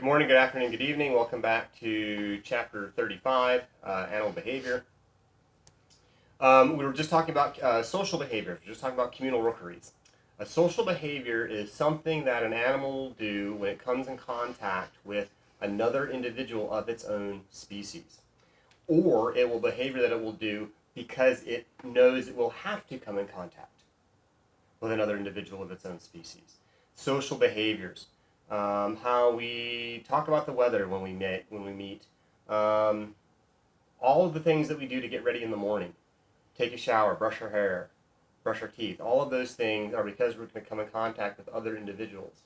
Good morning, good afternoon, good evening. Welcome back to Chapter 35, Animal Behavior. We were just talking about social behavior. We were just talking about communal rookeries. A social behavior is something that an animal will do when it comes in contact with another individual of its own species. Or it will behavior that it will do because it knows it will have to come in contact with another individual of its own species. Social behaviors. How we talk about the weather when we meet, all of the things that we do to get ready in the morning, take a shower, brush our hair, brush our teeth. All of those things are because we're going to come in contact with other individuals.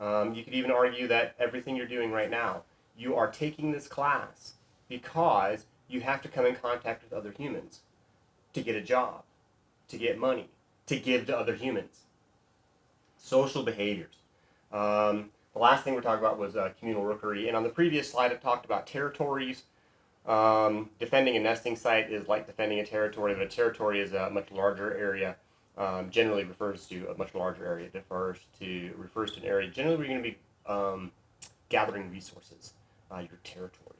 You could even argue that everything you're doing right now, you are taking this class because you have to come in contact with other humans to get a job, to get money, to give to other humans. Social behaviors. The last thing we're talking about was communal rookery, and on the previous slide it talked about territories. Defending a nesting site is like defending a territory, but a territory is a much larger area. Generally refers to a much larger area. It refers to an area generally where you're going to be gathering resources, your territory.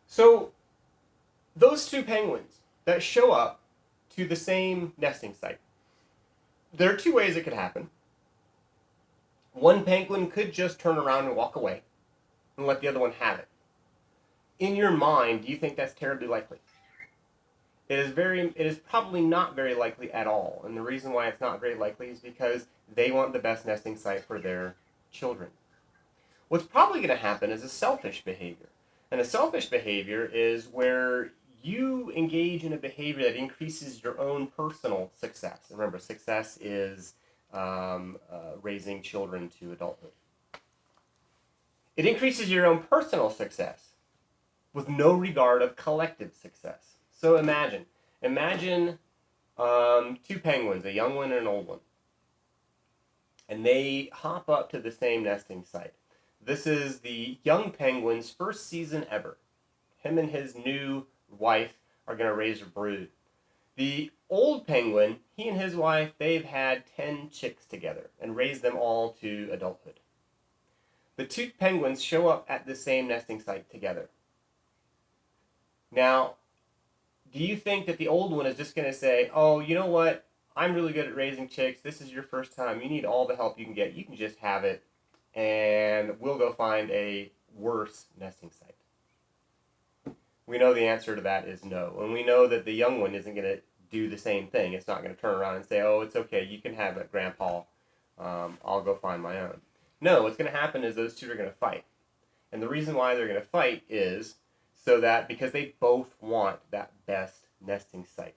So those two penguins that show up to the same nesting site, there are two ways it could happen. One penguin could just turn around and walk away and let the other one have it. In your mind, do you think that's terribly likely? It is probably not very likely at all. And the reason why it's not very likely is because they want the best nesting site for their children. What's probably going to happen is a selfish behavior. And a selfish behavior is where you engage in a behavior that increases your own personal success. Remember, success is raising children to adulthood. It increases your own personal success with no regard of collective success. So imagine two penguins, a young one and an old one, and they hop up to the same nesting site. This is the young penguin's first season ever. Him and his new wife are going to raise a brood. The old penguin, he and his wife, they've had 10 chicks together and raised them all to adulthood. The two penguins show up at the same nesting site together. Now, do you think that the old one is just going to say, oh, you know what, I'm really good at raising chicks, this is your first time, you need all the help you can get, you can just have it, and we'll go find a worse nesting site? We know the answer to that is no. And we know that the young one isn't going to do the same thing. It's not going to turn around and say, oh, it's okay, you can have it, Grandpa. I'll go find my own. No, what's going to happen is those two are going to fight. And the reason why they're going to fight is because they both want that best nesting site.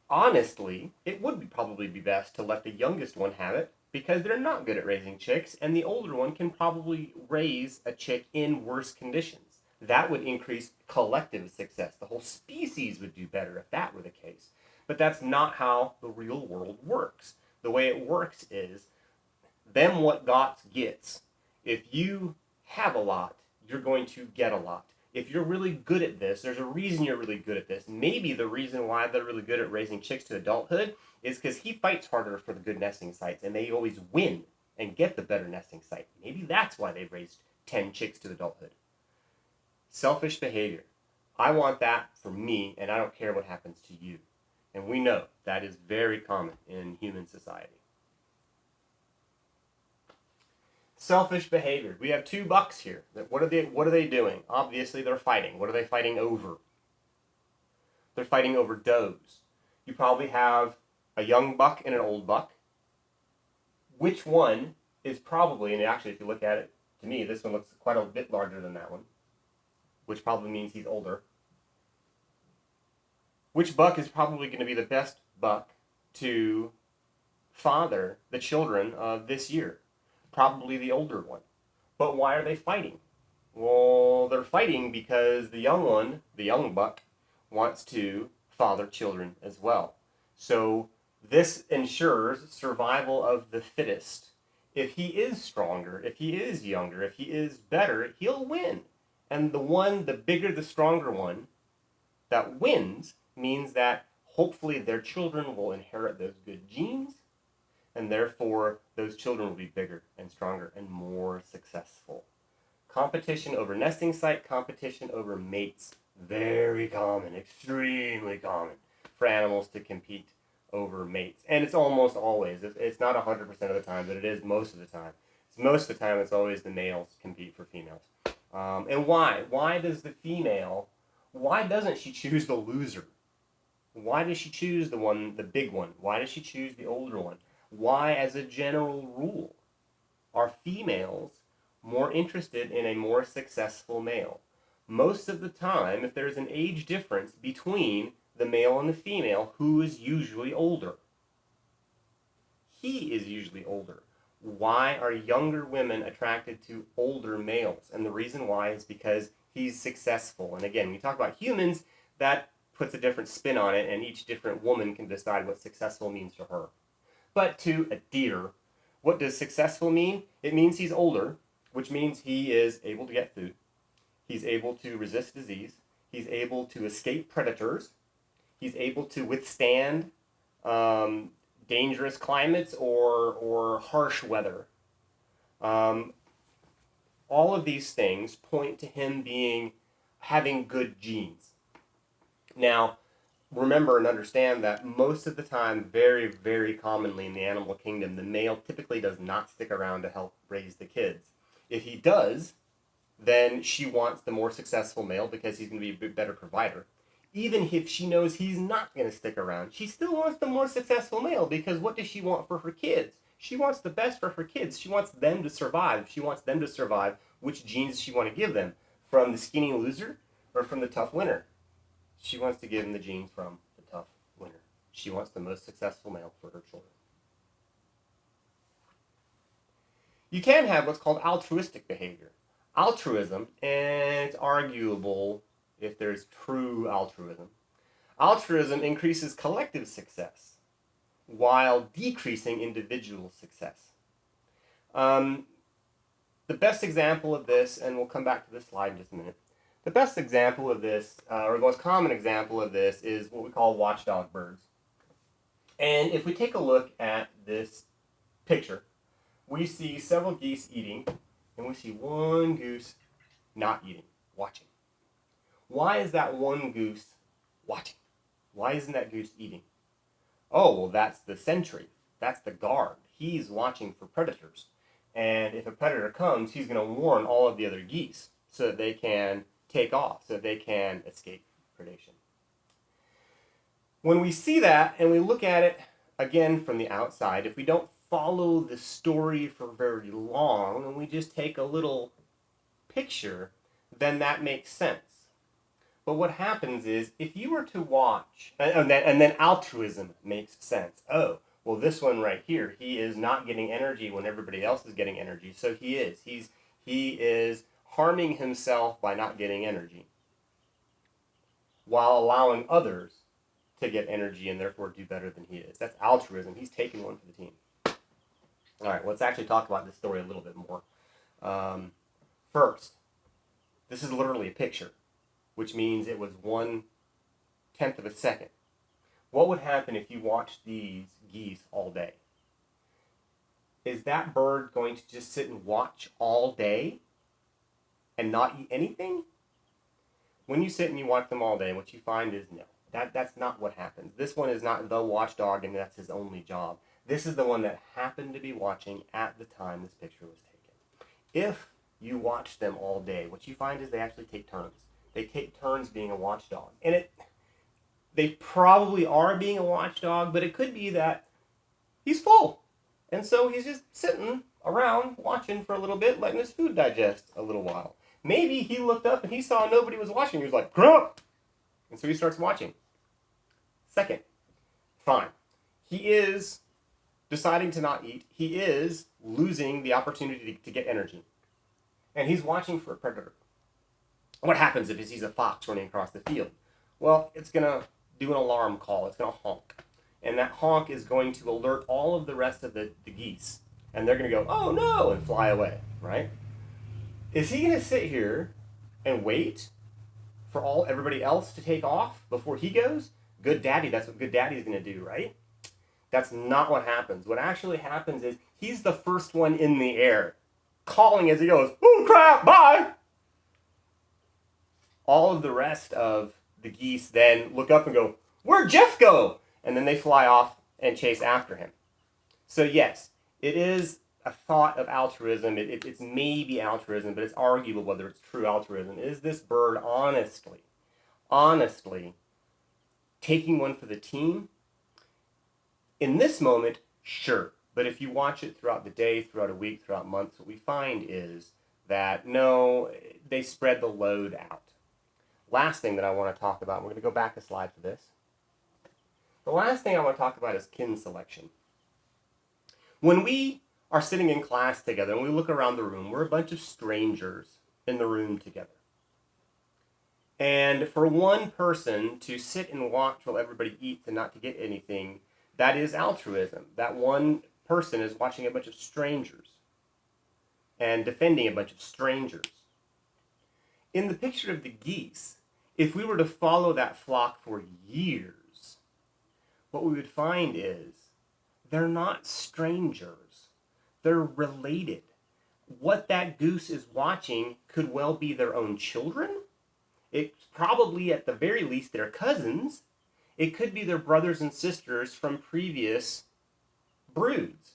Honestly, it would probably be best to let the youngest one have it because they're not good at raising chicks, and the older one can probably raise a chick in worse conditions. That would increase collective success. The whole species would do better if that were the case. But that's not how the real world works. The way it works is, them what got gets. If you have a lot, you're going to get a lot. If you're really good at this, there's a reason you're really good at this. Maybe the reason why they're really good at raising chicks to adulthood is because he fights harder for the good nesting sites, and they always win and get the better nesting site. Maybe that's why they've raised 10 chicks to adulthood. Selfish behavior. I want that for me, and I don't care what happens to you. And we know that is very common in human society. Selfish behavior. We have two bucks here. What are they doing? Obviously, they're fighting. What are they fighting over? They're fighting over does. You probably have a young buck and an old buck. Which one is probably, and actually if you look at it, to me, this one looks quite a bit larger than that one, which probably means he's older. Which buck is probably going to be the best buck to father the children of this year? Probably the older one. But why are they fighting? Well, they're fighting because the young one, the young buck, wants to father children as well. So this ensures survival of the fittest. If he is stronger, if he is younger, if he is better, he'll win. And the bigger, the stronger one that wins means that hopefully their children will inherit those good genes, and therefore those children will be bigger and stronger and more successful. Competition over nesting site, competition over mates, very common, extremely common for animals to compete over mates. And it's almost always, it's not 100% of the time, but it is most of the time. Most of the time, it's always the males compete for females. And why? Why does the female, why doesn't she choose the loser? Why does she choose the big one? Why does she choose the older one? Why, as a general rule, are females more interested in a more successful male? Most of the time, if there's an age difference between the male and the female, who is usually older? He is usually older. Why are younger women attracted to older males? And the reason why is because he's successful. And again, when you talk about humans, that puts a different spin on it, and each different woman can decide what successful means to her. But to a deer, what does successful mean? It means he's older, which means he is able to get food. He's able to resist disease. He's able to escape predators. He's able to withstand dangerous climates or harsh weather. All of these things point to him having good genes. Now, remember and understand that most of the time, very, very commonly in the animal kingdom, the male typically does not stick around to help raise the kids. If he does, then she wants the more successful male because he's going to be a better provider. Even if she knows he's not going to stick around, she still wants the more successful male because what does she want for her kids? She wants the best for her kids. She wants them to survive. She wants them to survive. Which genes does she want to give them? From the skinny loser or from the tough winner? She wants to give them the genes from the tough winner. She wants the most successful male for her children. You can have what's called altruistic behavior. Altruism, and it's arguable if there's true altruism. Altruism increases collective success while decreasing individual success. The best example of this, and we'll come back to this slide in just a minute, the best example of this, or the most common example of this, is what we call watchdog birds. And if we take a look at this picture, we see several geese eating, and we see one goose not eating, watching. Why is that one goose watching? Why isn't that goose eating? Oh, well, that's the sentry. That's the guard. He's watching for predators. And if a predator comes, he's going to warn all of the other geese so that they can take off, so that they can escape predation. When we see that and we look at it again from the outside, if we don't follow the story for very long and we just take a little picture, then that makes sense. But what happens is, if you were to watch, and then altruism makes sense. Oh, well, this one right here, he is not getting energy when everybody else is getting energy. So he is harming himself by not getting energy, while allowing others to get energy and therefore do better than he is. That's altruism. He's taking one for the team. All right, let's actually talk about this story a little bit more. First, this is literally a picture, which means it was 1/10 of a second. What would happen if you watched these geese all day? Is that bird going to just sit and watch all day and not eat anything? When you sit and you watch them all day, what you find is no. That's not what happens. This one is not the watchdog and that's his only job. This is the one that happened to be watching at the time this picture was taken. If you watch them all day, what you find is they actually take turns. They take turns being a watchdog. And they probably are being a watchdog, but it could be that he's full. And so he's just sitting around watching for a little bit, letting his food digest a little while. Maybe he looked up and he saw nobody was watching. He was like, "Grump!" And so he starts watching. Second, fine. He is deciding to not eat. He is losing the opportunity to get energy. And he's watching for a predator. What happens if he sees a fox running across the field? Well, it's going to do an alarm call. It's going to honk. And that honk is going to alert all of the rest of the geese. And they're going to go, "Oh no," and fly away, right? Is he going to sit here and wait for everybody else to take off before he goes? Good daddy, that's what good daddy is going to do, right? That's not what happens. What actually happens is he's the first one in the air, calling as he goes, "Oh crap, bye!" All of the rest of the geese then look up and go, "Where'd Jeff go?" And then they fly off and chase after him. So yes, it is a thought of altruism. It's maybe altruism, but it's arguable whether it's true altruism. Is this bird honestly taking one for the team? In this moment, sure. But if you watch it throughout the day, throughout a week, throughout months, what we find is that no, they spread the load out. Last thing that I want to talk about, we're going to go back a slide for this. The last thing I want to talk about is kin selection. When we are sitting in class together and we look around the room, we're a bunch of strangers in the room together. And for one person to sit and watch while everybody eats and not to get anything, that is altruism. That one person is watching a bunch of strangers and defending a bunch of strangers. In the picture of the geese, if we were to follow that flock for years, what we would find is they're not strangers. They're related. What that goose is watching could well be their own children. It's probably, at the very least, their cousins. It could be their brothers and sisters from previous broods.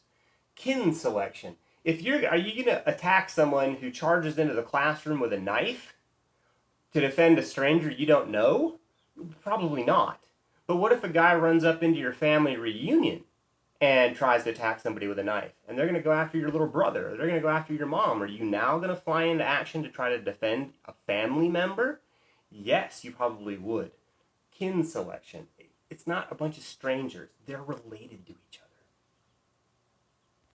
Kin selection. Are you going to attack someone who charges into the classroom with a knife to defend a stranger you don't know? Probably not. But what if a guy runs up into your family reunion and tries to attack somebody with a knife? And they're going to go after your little brother. Or they're going to go after your mom. Are you now going to fly into action to try to defend a family member? Yes, you probably would. Kin selection. It's not a bunch of strangers. They're related to each other.